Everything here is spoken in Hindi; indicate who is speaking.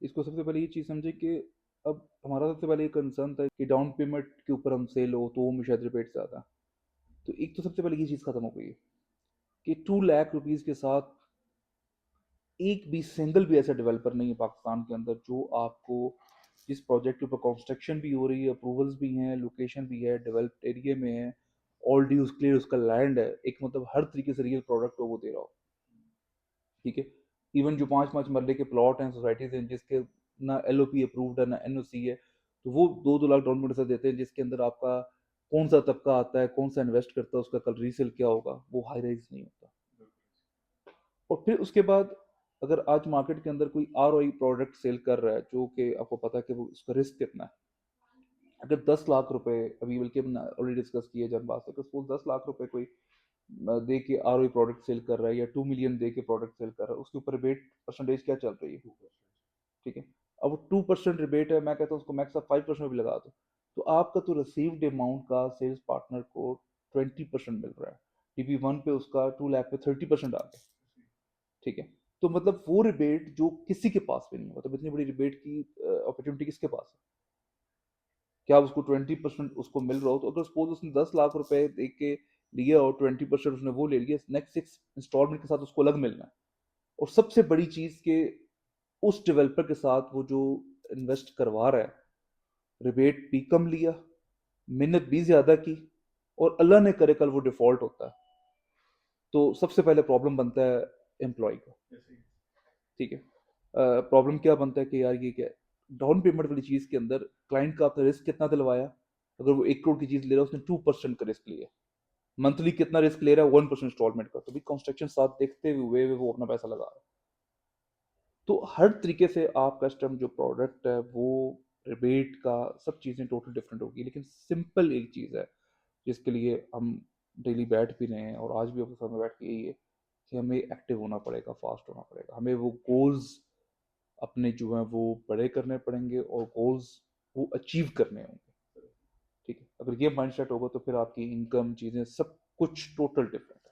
Speaker 1: इसको सबसे पहले ये चीज़ समझे कि अब हमारा सबसे पहले ये कंसर्न था कि डाउन पेमेंट के ऊपर हम सेल हो तो वो में शायद रिबेट ज़्यादा। तो एक तो सबसे पहले ये चीज़ खत्म हो गई है कि 2 लाख रुपीज़ के साथ एक भी सिंगल भी ऐसा डेवलपर नहीं है पाकिस्तान के अंदर जो आपको जिस प्रोजेक्ट के ऊपर कंस्ट्रक्शन भी हो रही है, अप्रूवल्स भी हैं, लोकेशन भी है, डेवलप्ड एरिया में है, ऑलरेडी उस क्लियर उसका लैंड है, एक मतलब हर तरीके से रियल प्रोडक्ट हो वो दे रहा हो। ठीक है। इवन जो 5-5 मरले के प्लॉट हैं, सोसाइटीज हैं जिसके ना LOP अप्रूव्ड है ना NOC है, तो वो 2-2 लाख डाउन पेमेंट से देते हैं, जिसके अंदर आपका कौन सा तबका आता है, कौन सा इन्वेस्ट करता है, उसका कल रीसेल क्या होगा, वो हाई राइज नहीं होता। और फिर उसके बाद अगर आज मार्केट के अंदर कोई ROI प्रोडक्ट सेल कर रहा है जो कि आपको पता है कि वो उसका रिस्क कितना है, अगर 10 लाख रुपए, अभी बल्कि हमने ऑलरेडी डिस्कस किया जब बात, अगर सपोज 10 लाख रुपए कोई दे के ROI प्रोडक्ट सेल कर रहा है या 2 मिलियन दे के प्रोडक्ट सेल कर रहा है, उसके ऊपर रिबेट परसेंटेज क्या चल रही है? ठीक है। अब वो 2% रिबेट है, मैं कहता हूँ उसको मैक्स ऑफ 5% भी लगा दो, तो आपका तो रिसीव्ड अमाउंट का सेल्स पार्टनर को 20% मिल रहा है। DP1 पे उसका 2 लाख पे 30% आ गया। ठीक है। तो मतलब वो रिबेट जो किसी के पास भी नहीं है, मतलब इतनी बड़ी रिबेट की अपॉर्चुनिटी किसके पास है? क्या उसको 20% उसको मिल रहा हो, तो अगर सपोज उसने 10 लाख रुपए दे के लिया और 20% उसने वो ले लिया, नेक्स्ट 6 इंस्टॉलमेंट के साथ उसको अलग मिलना है। और सबसे बड़ी चीज के उस डेवलपर के साथ वो जो इन्वेस्ट करवा रहा है, रिबेट भी कम लिया, मेहनत भी ज्यादा की, और अल्लाह ने करे कल वो डिफॉल्ट होता है, तो सबसे पहले प्रॉब्लम बनता है एम्प्लॉय का। ठीक है। प्रॉब्लम क्या बनता है कि यार ये क्या है, डाउन पेमेंट वाली चीज के अंदर क्लाइंट का आपने रिस्क कितना दिलवाया? अगर वो 1 करोड़ की चीज ले रहा है, उसने 2% का रिस्क लिया। मंथली कितना रिस्क ले रहा है? 1% इंस्टॉलमेंट का। तो भी कंस्ट्रक्शन साथ देखते हुए वो अपना पैसा लगा रहा है। तो हर तरीके से आप कस्टम जो प्रोडक्ट है वो, रिबेट का, सब चीज़ें टोटल डिफरेंट होगी, लेकिन सिंपल एक चीज़ है जिसके लिए हम डेली बैठ भी रहे हैं, और आज भी अपने सामने बैठ के यही है कि हमें एक्टिव होना पड़ेगा, फास्ट होना पड़ेगा, हमें वो गोल्स अपने जो हैं वो बड़े करने पड़ेंगे, और गोल्स वो अचीव करने होंगे। ठीक है। अगर ये माइंड सेट होगा तो फिर आपकी इनकम, चीज़ें, सब कुछ टोटल डिफरेंट।